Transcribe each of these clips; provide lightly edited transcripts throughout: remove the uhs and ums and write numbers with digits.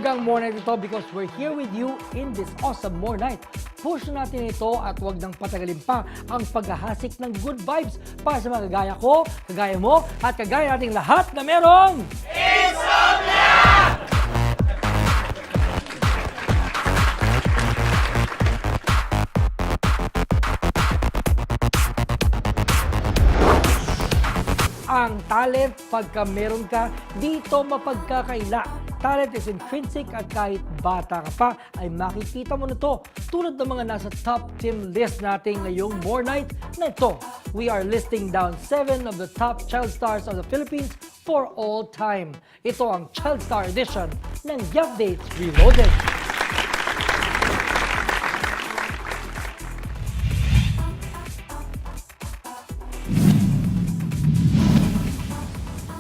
Mahalagang more night ito because we're here with you in this awesome more night. Push natin ito at huwag nang patagalin pa ang paghahasik ng good vibes para sa mga kagaya ko, kagaya mo, at kagaya nating lahat na merong Insomnia! Ang talent, pagka meron ka, dito mapagkakaila. Talent is intrinsic at kahit bata ka pa ay makikita mo na to. Tulad ng mga nasa top team list natin ngayong more night na ito. We are listing down 7 of the top child stars of the Philippines for all time. Ito ang Child Star Edition ng Updates Reloaded.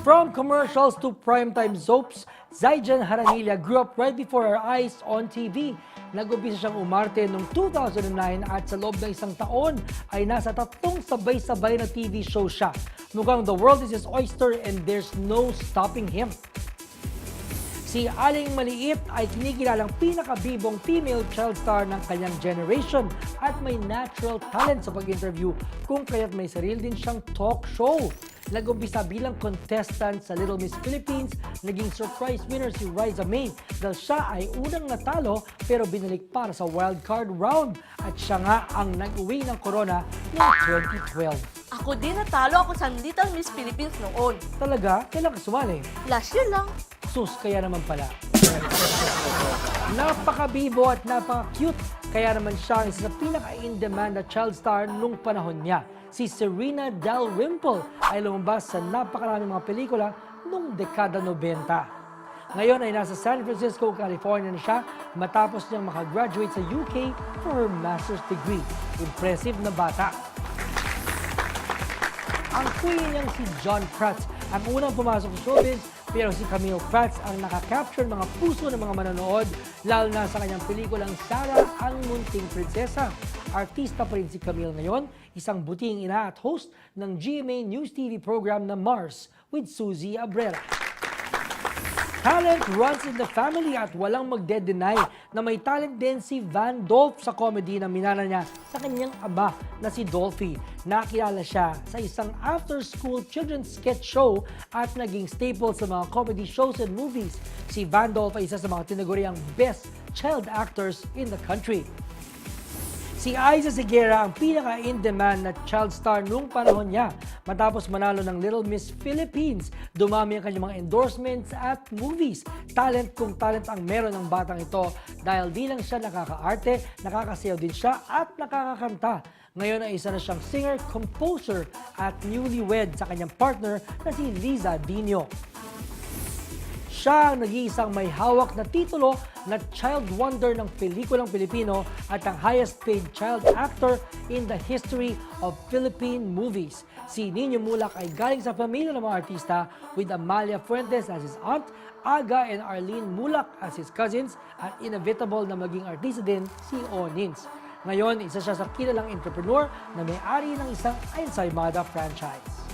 From commercials to primetime soaps, Zaijan Haranilla grew up right before our eyes on TV. Nag-umpisa siyang umarte noong 2009 at sa loob ng isang taon ay nasa 3 sabay-sabay na TV show siya. Mukhang the world is his oyster and there's no stopping him. Si Aling Maliit ay kinikilalang pinakabibong female child star ng kanyang generation at may natural talent sa pag-interview kung kaya't may sarili din siyang talk show. Nag-umpisa bilang contestant sa Little Miss Philippines, naging surprise winner si Riza May dahil siya ay unang natalo pero binalik para sa wildcard round at siya nga ang nag-uwi ng corona noong 2012. Ako din natalo ako sa Little Miss Philippines noon. Talaga? Kailan ka sumali? Last year lang. Sus, kaya naman pala. Napakabibo at napaka-cute. Kaya naman siya ang isa sa pinaka-in-demand na child star nung panahon niya. Si Serena Dalrymple ay lumabas sa napakaraming mga pelikula noong dekada 90. Ngayon ay nasa San Francisco, California na siya matapos niyang makagraduate sa UK for her master's degree. Impressive na bata. Ang queen niyang si John Prats ang unang pumasok sa showbiz, pero si Camille Prats ang nakakapture mga puso ng mga manonood, lalo na sa kanyang pelikulang Sarah ang Munting Prinsesa. Artista pa rin si Camille ngayon, isang buting ina at host ng GMA News TV program na Mars with Suzy Abrera. Talent runs in the family at walang magde-deny na may talent din si Van Dolph sa comedy na minana niya sa kanyang aba na si Dolphy. Nakilala siya sa isang after-school children's sketch show at naging staple sa mga comedy shows and movies. Si Van Dolph ay isa sa mga tinaguriang best child actors in the country. Si Aiza Seguera ang pinaka-in-demand na child star noong panahon niya. Matapos manalo ng Little Miss Philippines, dumami ang kanyang mga endorsements at movies. Talent kung talent ang meron ng batang ito dahil di lang siya nakaka-arte, nakakasayaw din siya at nakakakanta. Ngayon ay isa na siyang singer, composer at newlywed sa kanyang partner na si Liza Dino. Siya ang nag-iisang may hawak na titulo na Child Wonder ng pelikulang Pilipino at ang highest paid child actor in the history of Philippine movies. Si Nino Mulak ay galing sa pamilya ng mga artista with Amalia Fuentes as his aunt, Aga and Arlene Mulak as his cousins at inevitable na maging artista din si Onins. Ngayon, isa siya sa kilalang entrepreneur na may-ari ng isang ensaymada franchise.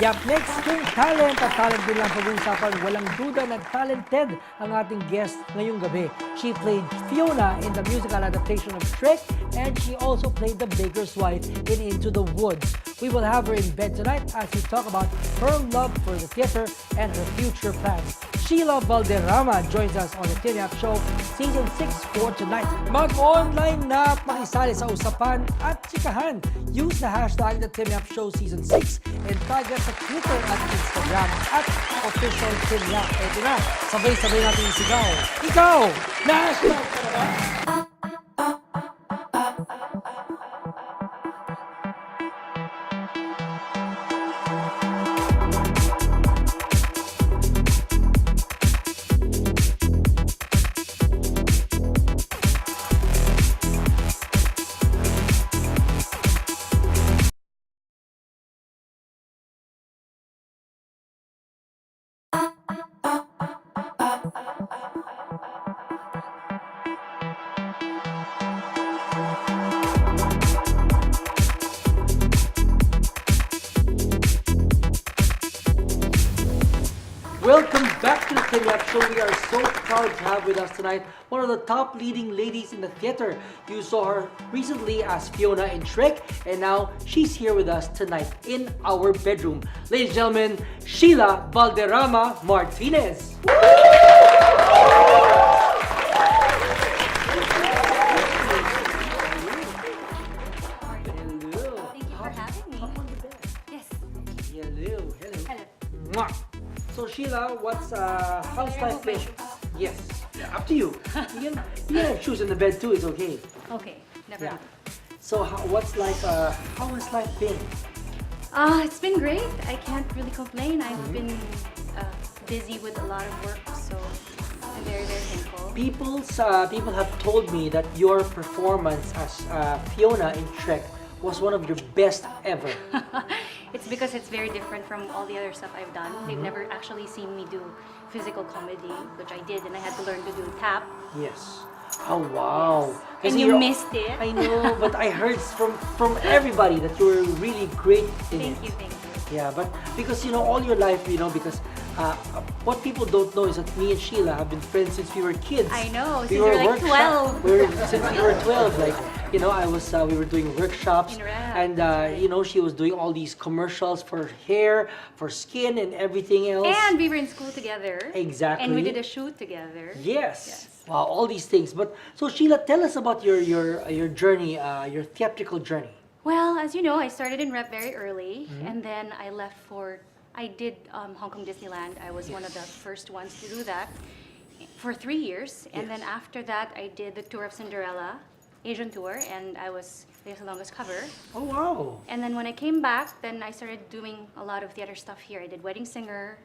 Yup, next king talent at talent din lang pag-uusapan. Walang duda na talented ang ating guest ngayong gabi. She played Fiona in the musical adaptation of Shrek and she also played the baker's wife in Into the Woods. We will have her in bed tonight as we talk about her love for the theater and her future plans. Shiela Valderrama joins us on the TNF Show Season 6 for tonight. Mag-online na makisali sa usapan at chikahan. Use the hashtag the TNF Show Season 6 and tag us sa Twitter at Instagram at official TNF. Ito na, sabay-sabay natin isigaw. Ikaw, na-hashtag ka na ba? Welcome back to the Kenya Show. We are so proud to have with us tonight one of the top leading ladies in the theater. You saw her recently as Fiona in Shrek, and now she's here with us tonight in our bedroom. Ladies and gentlemen, Shiela Valderrama Martinez. Thank you for having me. Up on the bed. Yes. Hello. Hello. Mwah. So Sheila, how's Can I life remove my been? shoes? Yes, up to you. You can have shoes in the bed too. It's okay. Okay. Never Yeah. mind. So how has life been? It's been great. I can't really complain. I've been busy with a lot of work, so I'm very, very thankful. People have told me that your performance as Fiona in Shrek was one of your best ever. It's because it's very different from all the other stuff I've done. They've never actually seen me do physical comedy, which I did, and I had to learn to do tap. Yes. Oh wow. Yes. Kasi And you you're- missed it. I know, but I heard from everybody that you were really great in Thank it. you, thank you. Yeah, but because all your life, because what people don't know is that me and Sheila have been friends since we were kids. I know, We since were we were like 12. Since we were 12, we were doing workshops, In rap, and she was doing all these commercials for hair, for skin, and everything else. And we were in school together. Exactly. And we did a shoot together. Yes. Yes. Wow, all these things. But so Sheila, tell us about your journey, your theatrical journey. Well, as you know, I started in rep very early, Mm-hmm. and then I left I did Hong Kong Disneyland. I was one of the first ones to do that for 3 years. And then Yes. after that, I did the Tour of Cinderella, Asian tour, and I was there's the longest cover. Oh wow. And then when I came back, then I started doing a lot of theater stuff here. I did Wedding Singer,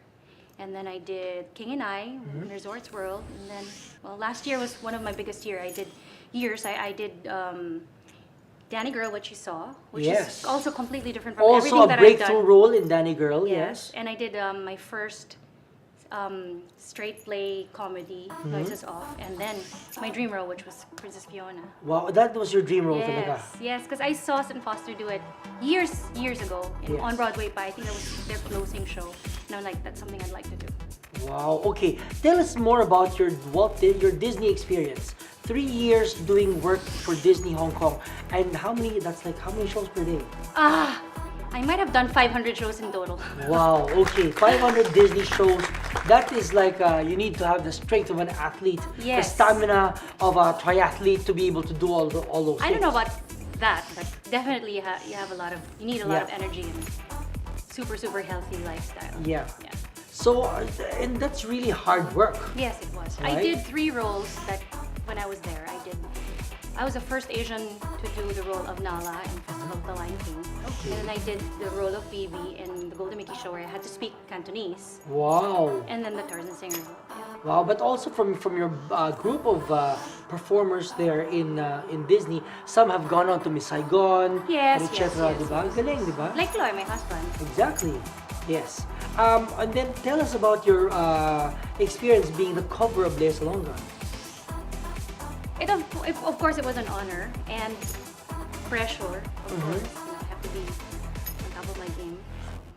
and then I did King and I, Mm-hmm. in Resorts World, and then, well, last year was one of my biggest years. I did Danny Girl, which you saw, which Yes. is also completely different from Also everything a that I've breakthrough done. role in Danny Girl. Yes. And I did my first straight play comedy, Mm-hmm. Noises Off, and then my dream role, which was Princess Fiona. Wow, that was your dream role talaga. Yes, because I saw St. Foster do it years ago Yes. on Broadway. But I think that was their closing show, and I'm like, that's something I'd like to do. Wow. Okay. Tell us more about your Disney experience. 3 years doing work for Disney Hong Kong, and how many shows per day? I might have done 500 shows in total. Wow. Okay. 500 Disney shows. That is like you need to have the strength of an athlete, the Yes. stamina of a triathlete to be able to do all those. I don't know things. about that, but definitely you need a lot of Yeah. energy and super healthy lifestyle. Yeah. Yeah. So, and that's really hard work. Yes, it was. I Right? did 3 roles that when I was there. I was the first Asian to do the role of Nala in Festival of the Lion King. Okay. And then I did the role of Phoebe in the Golden Mickey show where I had to speak Cantonese. Wow. And then the Tarzan singer role. Yeah. Wow, but also from your group of performers there in Disney, some have gone on to Miss Saigon, Yes, et cetera, yes, diba? yes. Galing, diba? Like Chloe, my husband. Exactly. Yes. And then tell us about your experience being the cover of Lea Salonga. Of course, it was an honor and pressure. Of Mm-hmm. course, I have to be on top of my game.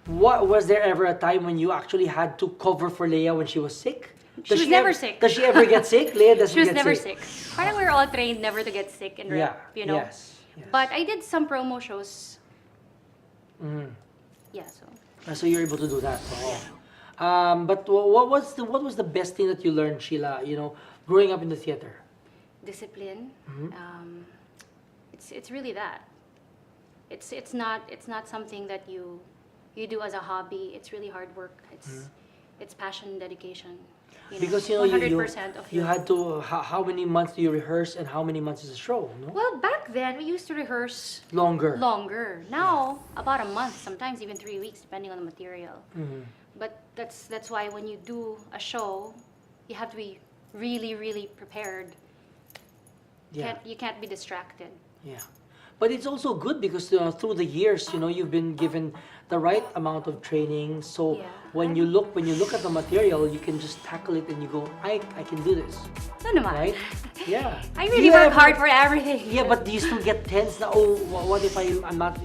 What was there ever a time when you actually had to cover for Leia when she was sick? She was never sick. Does she ever get sick? Leia doesn't She was get never sick. Parang we were all trained never to get sick in Yeah. rep, you know. Yes. Yes. But I did some promo shows. Mhm. Yeah, so. So you're able to do that. Wow. But what was the best thing that you learned, Sheila? Growing up in the theater. Discipline. Mm-hmm. It's really that. It's not something that you do as a hobby. It's really hard work. It's passion, dedication. Because 100% of you your- had to. How many months do you rehearse, and how many months is a show? No. Well, back then we used to rehearse Longer. Now about a month, sometimes even 3 weeks, depending on the material. Mhm. But that's why when you do a show, you have to be really prepared. Yeah. You can't be distracted. Yeah. But it's also good because through the years, you've been given the right amount of training. So Yeah. when you look at the material, you can just tackle it and you go, I can do this, No naman. right? Yeah. I Do really you work ever- hard for everything. Yeah, but do you still get tense na, oh, what if I'm not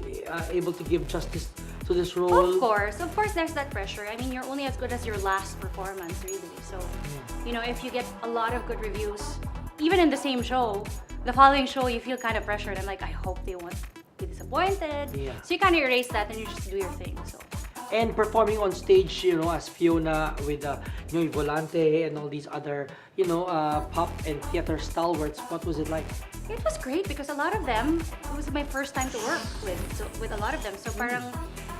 able to give justice to this role? Of course, there's that pressure. I mean, you're only as good as your last performance, really. So, you know, if you get a lot of good reviews, even in the same show, the following show you feel kind of pressured. I'm like, I hope they won't be disappointed. Yeah. So you kind of erase that and you just do your thing. So. And performing on stage, you know, as Fiona with you know, Volante and all these other, you know, pop and theater stalwarts, what was it like? It was great because a lot of them, it was my first time to work with a lot of them. So parang,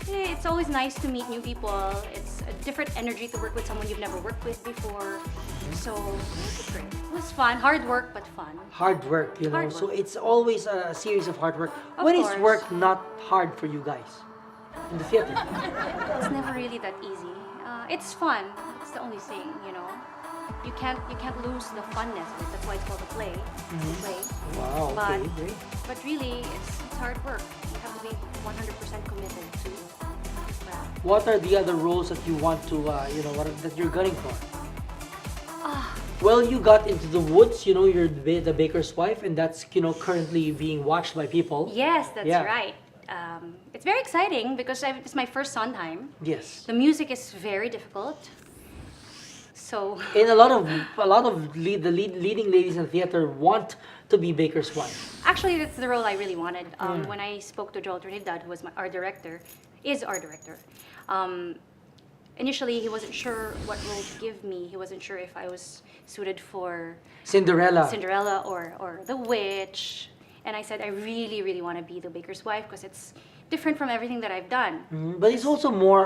it's always nice to meet new people. It's a different energy to work with someone you've never worked with before. So it was great. It was fun, hard work but fun. Hard work, you know. Hard So work. it's always a series of hard work. Of When is course. work not hard for you guys in the theater? It's never really that easy. It's fun. It's the only thing, you know. You can't lose the funness of it. That's why it's called a play. It's a play. Wow, okay, But- great. But really, it's hard work. You have to be 100% committed to that. What are the other roles that you want to, you know, that you're gunning for? Ah. Well, you got Into the Woods, you know, you're the baker's wife, and that's, you know, currently being watched by people. Yes, that's Yeah. right. It's very exciting because it's my first Sondheim. Yes. The music is very difficult. So And the leading ladies in theater want to be baker's wife. actually, that's the role I really wanted. When I spoke to Joel Trinidad, who was our director, initially he wasn't sure what role to give me. He wasn't sure if I was suited for Cinderella. or the witch. And I said, I really, really want to be the baker's wife because it's different from everything that I've done. But it's also more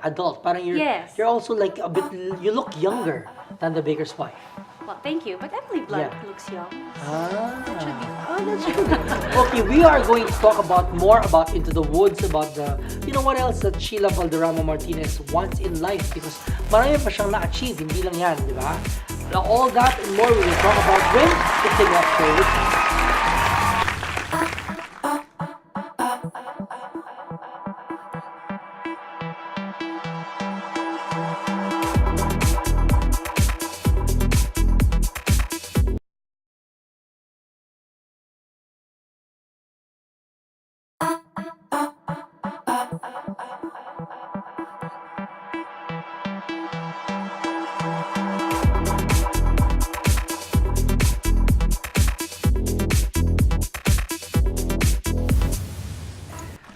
adult. Parang Yes. you're also like a bit, you look younger than the baker's wife. Well, thank you. But Emily Blunt Yeah. looks young. That's true. Okay, we are going to talk more about Into the Woods, about the, you know, what else that Sheila Valderrama Martinez wants in life, because marami pa siyang na-achieve, hindi lang yan, di ba? Now, all that and more we will talk about when we take up show with us.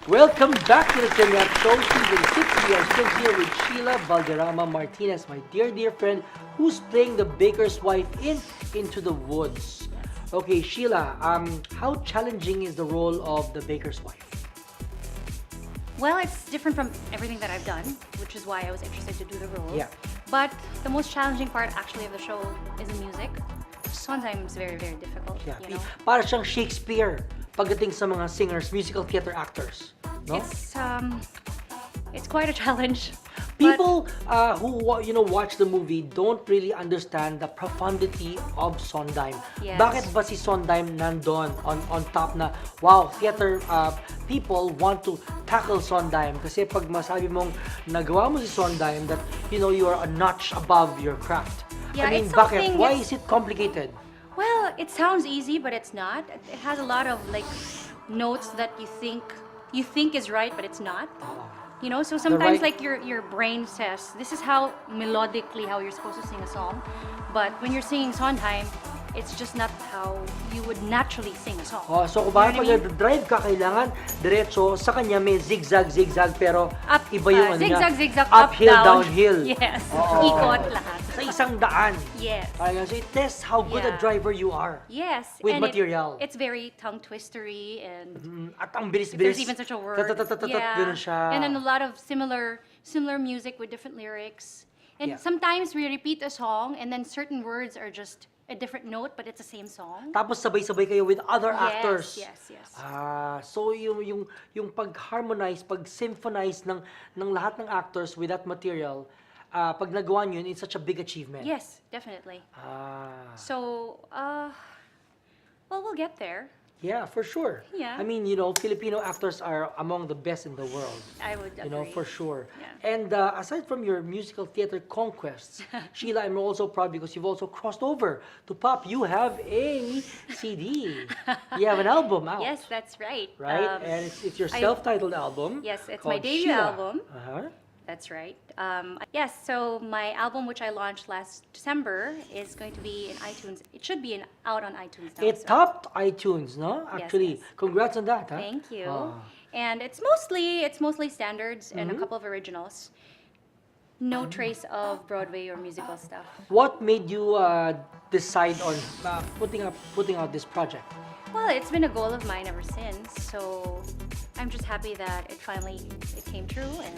Welcome back to the Kenya Show Season 6. We are still here with Sheila Valderrama Martinez, my dear friend, who's playing the baker's wife in Into the Woods. Okay, Sheila, how challenging is the role of the baker's wife? Well, it's different from everything that I've done, which is why I was interested to do the role. Yeah. But the most challenging part actually of the show is the music. Sometimes very, very difficult, Yeah, you know. para siyang Shakespeare pagdating sa mga singers, musical theater actors. No? It's quite a challenge. People who watch the movie don't really understand the profundity of Sondheim. Yes. Bakit ba si Sondheim nandun on top na, wow, theater people want to tackle Sondheim? Kasi pag masabi mong nagawa mo si Sondheim, that, you know, you are a notch above your craft. Yeah, I mean, it's bakit? something Why that's- is it complicated? Well, it sounds easy, but it's not. It has a lot of like notes that you think is right, but it's not. You know, so sometimes right- like your brain says this is how melodically how you're supposed to sing a song, but when you're singing Sondheim, it's just not how you would naturally sing a song. Oh, so kung You know bakit what I pag mean? drive ka, kailangan diretso, sa kanya may zigzag, pero Up, iba yung ano niya. zigzag, zigzag, up, uphill, down. downhill. Yes, Oo. ikot lahat. Sa isang daan. Yes. Parang so it tests how good a Yeah. driver you are. Yes. With and material. It's very tongue twistery and At ang if bilis-bilis. there's even such a word. Tatatatat, ganun siya. And then a lot of similar music with different lyrics. And Yeah. sometimes we repeat a song and then certain words are just a different note but it's the same song. Tapos sabay-sabay kayo with other Yes, actors. yes. So yung pag-harmonize, pag-symphonize ng lahat ng actors with that material, pag nagawa nyo yun, it's such a big achievement. Yes, definitely. So, well, we'll get there. Yeah, for sure. Yeah. I mean, Filipino actors are among the best in the world. I would agree. For sure. Yeah. And aside from your musical theater conquests, Sheila, I'm also proud because you've also crossed over to pop. You have a CD. You have an album out. Yes, that's right. Right? And it's your self-titled album. Yes, it's called my debut Sheila. album. Uh-huh. That's right. Yes, so my album, which I launched last December, is going to be in iTunes. It should be out on iTunes now. It so- topped iTunes, no? Actually, yes. congrats on that, huh? Thank you. Ah. And it's mostly standards and a Mm-hmm. couple of originals. No trace of Broadway or musical stuff. What made you decide on putting out this project? Well, it's been a goal of mine ever since. So I'm just happy that it came true and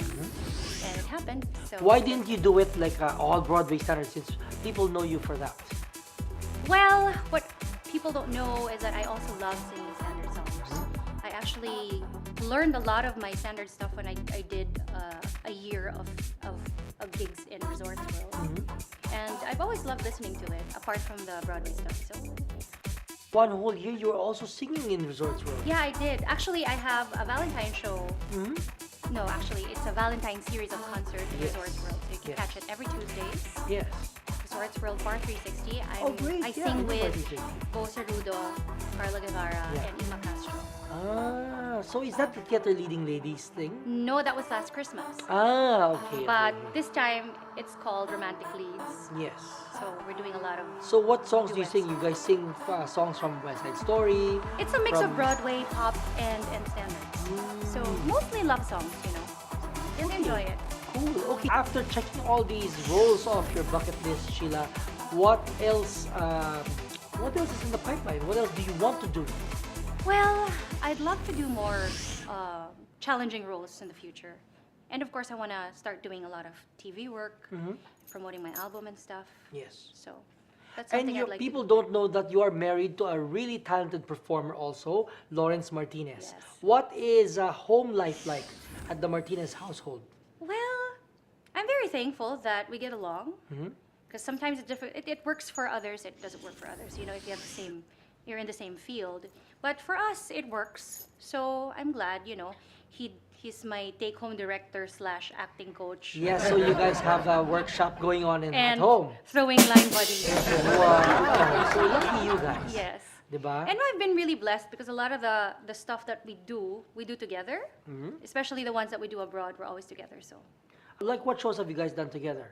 it happened. So Why didn't you do it like all Broadway standards since people know you for that? Well, what people don't know is that I also love singing standard songs. I actually learned a lot of my standard stuff when I did a year of gigs in Resorts World. And I've always loved listening to it, apart from the Broadway stuff. So One whole year you were also singing in Resorts World. yeah, I did. Actually, I have a Valentine show. No, actually, it's a Valentine series of concerts in Yes. Resorts World. So you can Yes. catch it every Tuesdays. Yes. Resorts World Bar 360. Oh, great. I Yeah, sing I know Bar with 360. Bo Cerudo, Carla Guevara, Yeah. and Ima Castro. So is that the theater leading ladies thing? No, that was last Christmas. Okay. But okay. this time, it's called Romantic Leads. Yes. So we're doing a lot of... So what songs do you Duets. sing? You guys sing songs from West Side Story? It's a mix From- of Broadway, pop, and standards. So mostly love songs, You'll enjoy it. Cool. Okay. After checking all these roles off your bucket list, Sheila, what else? What else is in the pipeline? What else do you want to do? Well, I'd love to do more challenging roles in the future. And of course, I want to start doing a lot of TV work, promoting my album and stuff. Yes. So that's something And your I'd like people to do. don't know that you are married to a really talented performer also, Lawrence Martinez. Yes. What is home life like at the Martinez household? Well, I'm very thankful that we get along. Because sometimes it works for others, it doesn't work for others. If you have you're in the same field. But for us, it works. So I'm glad, he's my take-home director / acting coach. Yeah, so you guys have a workshop going on at And home. throwing line buddies. Wow. So lucky you guys. Yes. Diba? And I've been really blessed because a lot of the stuff that we do together. Especially the ones that we do abroad, we're always together. So, Like what shows have you guys done together?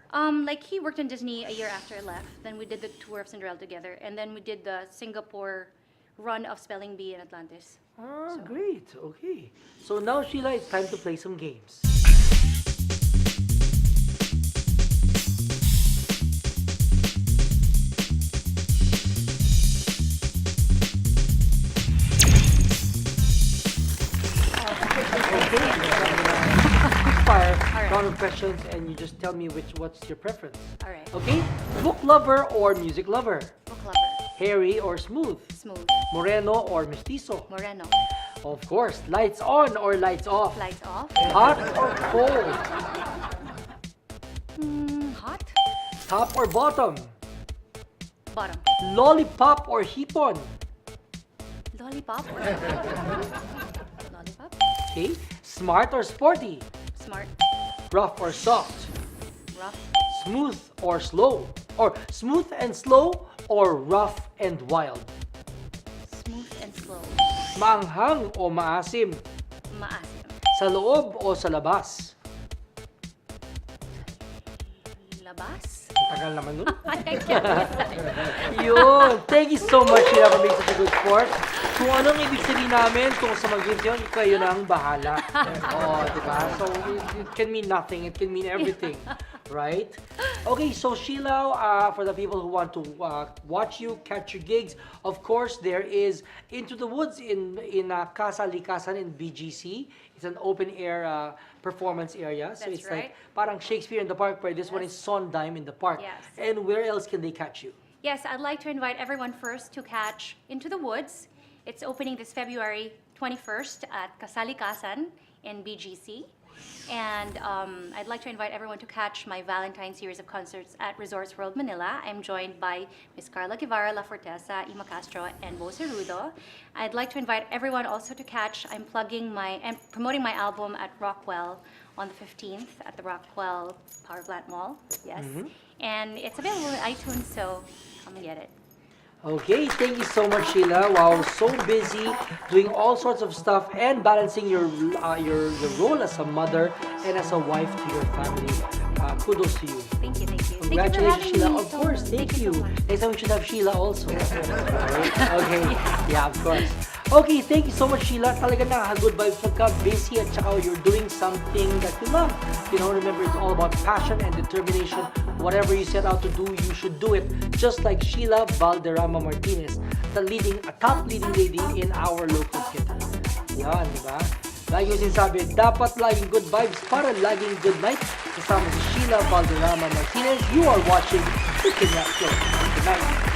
like he worked in Disney a year after I left. Then we did the tour of Cinderella together, and then we did the Singapore run of Spelling Bee in Atlantis. Great. Okay. So now, Sheila, it's time to play some games. Fire Alright. round of questions, and you just tell me what's your preference. All right. Okay? Book lover or music lover? Book lover. Hairy or smooth? Smooth. Moreno or mestizo? Moreno. Of course. Lights on or lights off? Lights off. Hot or cold? Hot. Top or bottom? Bottom. Lollipop or hipon? Lollipop. Lollipop. Okay. Smart or sporty? Smart. Rough or soft? Rough. Smooth or slow? Or smooth and slow or rough and wild? Smooth and slow. Maanghang o maasim? Maasim. Sa loob o sa labas? Labas. Tagal naman nun. I can't decide. Yun. Thank you so much, Sheila, for being such a good sport. Kung anong ibig sabihin namin, kung sa mag-games yun, kayo na ang bahala. Diba? So, it can mean nothing. It can mean everything. Right? Okay, so Sheila, for the people who want to watch you, catch your gigs, of course, there is Into the Woods in Casa Likasan in BGC. It's an open-air performance area. So That's it's right. like parang Shakespeare in the Park, but this one is Sondheim in the Park. Yes. And where else can they catch you? Yes, I'd like to invite everyone first to catch Into the Woods. It's opening this February 21st at Kasalikasan in BGC. And I'd like to invite everyone to catch my Valentine series of concerts at Resorts World Manila. I'm joined by Miss Carla Guevara, La Forteza, Ima Castro, and Bo Cerudo. I'd like to invite everyone also to catch, I'm promoting my album at Rockwell on the 15th at the Rockwell Power Plant Mall. Yes. And it's available on iTunes, so come and get it. Okay, thank you so much, Sheila. Wow, so busy doing all sorts of stuff and balancing your role as a mother and as a wife to your family. Kudos to you. Thank you, thank you. Congratulations, Thank you for having Sheila. me. Of course, thank you. so much. Next time we should have Sheila also. Alright, okay, yeah, of course. Okay, thank you so much, Sheila. Talaga nakaka-good vibes pagka busy at saka you're doing something that you love. You know, remember, it's all about passion and determination. Whatever you set out to do, you should do it. Just like Sheila Valderrama Martinez, a top leading lady in our local theater. Yan, di ba? Lagi yung sinasabi, dapat laging good vibes para laging good night. Kasama si Sheila Valderrama Martinez. You are watching The Kidnap Show. Good night.